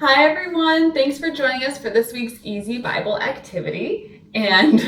Hi everyone, thanks for joining us for this week's Easy Bible activity. And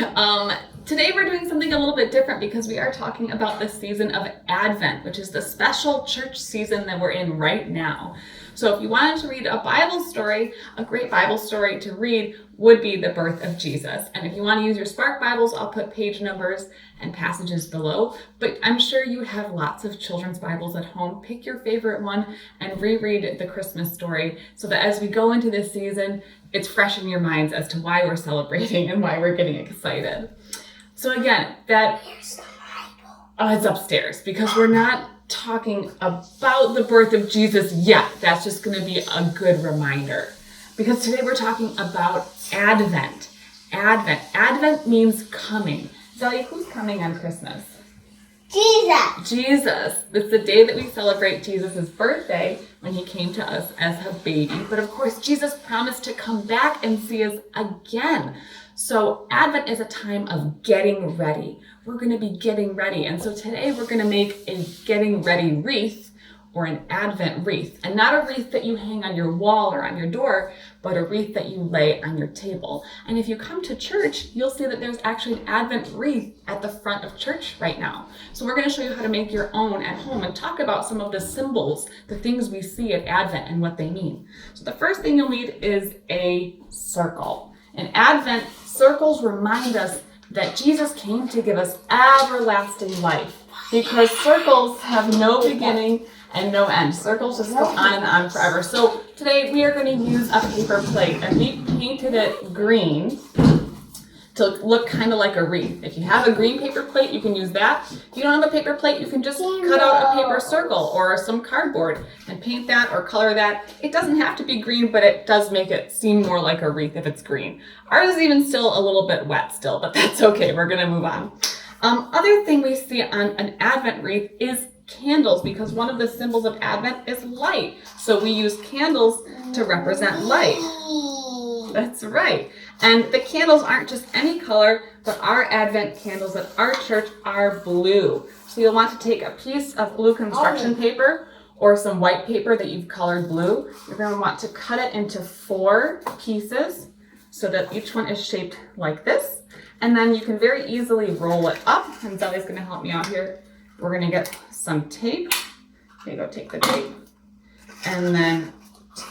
today we're doing something a little bit different because we are talking about the season of Advent, which is the special church season that we're in right now. So if you wanted to read a Bible story, a great Bible story to read would be the birth of Jesus. And if you want to use your Spark Bibles, I'll put page numbers and passages below. But I'm sure you have lots of children's Bibles at home. Pick your favorite one and reread the Christmas story so that as we go into this season, it's fresh in your minds as to why we're celebrating and why we're getting excited. So again, it's upstairs because we're not talking about the birth of Jesus yet. That's just going to be a good reminder. Because today we're talking about Advent. Advent means coming. Zelly, who's coming on Christmas? Jesus. It's the day that we celebrate Jesus' birthday when he came to us as a baby. But of course, Jesus promised to come back and see us again. So Advent is a time of getting ready. We're going to be getting ready. And so today we're going to make a getting ready wreath or an Advent wreath. And not a wreath that you hang on your wall or on your door, but a wreath that you lay on your table. And if you come to church, you'll see that there's actually an Advent wreath at the front of church right now. So we're going to show you how to make your own at home and talk about some of the symbols, the things we see at Advent and what they mean. So the first thing you'll need is a circle. In Advent, circles remind us that Jesus came to give us everlasting life because circles have no beginning and no end. Circles just go on and on forever. So today we are going to use a paper plate and we painted it green to look kind of like a wreath. If you have a green paper plate, you can use that. If you don't have a paper plate, you can just cut out a paper circle or some cardboard and paint that or color that. It doesn't have to be green, but it does make it seem more like a wreath if it's green. Ours is even still a little bit wet still, but that's okay. We're going to move on. Other thing we see on an Advent wreath is candles, because one of the symbols of Advent is light. So we use candles to represent light. That's right. And the candles aren't just any color, but our Advent candles at our church are blue. So you'll want to take a piece of blue construction paper or some white paper that you've colored blue. You're going to want to cut it into 4 pieces so that each one is shaped like this. And then you can very easily roll it up. And Zelly's going to help me out here. We're going to get some tape. Okay, go take the tape. And then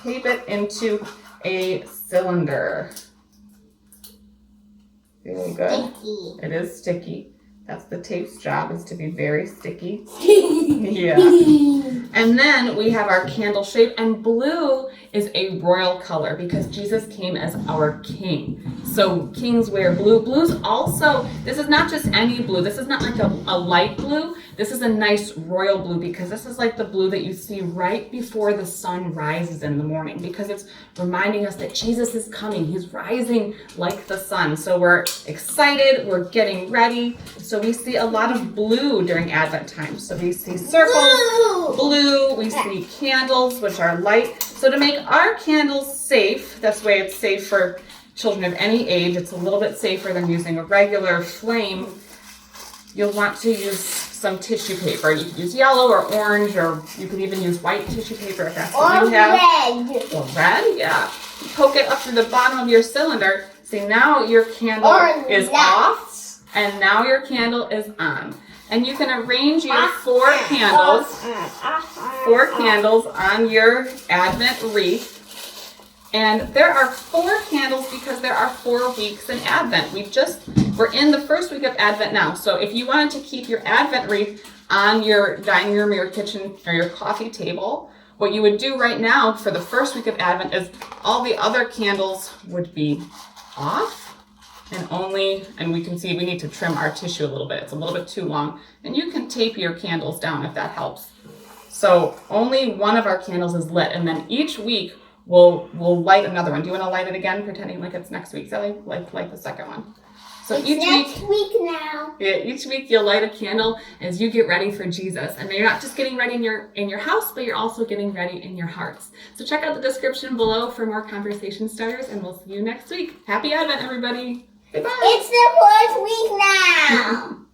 tape it into a cylinder. Very good. Sticky. It is sticky. That's the tape's job, is to be very sticky. Yeah. And then we have our candle shape, and blue is a royal color because Jesus came as our king. So kings wear blue. Blue's also, this is not just any blue. This is not like a light blue. This is a nice royal blue because this is like the blue that you see right before the sun rises in the morning, because it's reminding us that Jesus is coming. He's rising like the sun. So we're excited. We're getting ready. So we see a lot of blue during Advent time. So we see circles, blue, we see candles, which are light. So to make our candles safe, that's the way it's safe for children of any age. It's a little bit safer than using a regular flame. You'll want to use some tissue paper. You can use yellow or orange, or you can even use white tissue paper if that's what you have. Red. Or red, yeah. Poke it up to the bottom of your cylinder. See, now your candle is off, and now your candle is on. And you can arrange your 4 candles on your Advent wreath. And there are 4 candles because there are 4 weeks in Advent. We're in the first week of Advent now. So if you wanted to keep your Advent wreath on your dining room or your kitchen or your coffee table, what you would do right now for the first week of Advent is all the other candles would be off. And we can see we need to trim our tissue a little bit. It's a little bit too long. And you can tape your candles down if that helps. So only one of our candles is lit. And then each week we'll light another one. Do you want to light it again, pretending like it's next week, Sally? Light the second one. So it's each next week now. Yeah, each week you'll light a candle as you get ready for Jesus. And you're not just getting ready in your house, but you're also getting ready in your hearts. So check out the description below for more conversation starters, and we'll see you next week. Happy Advent, everybody. Goodbye. It's the 4th week now.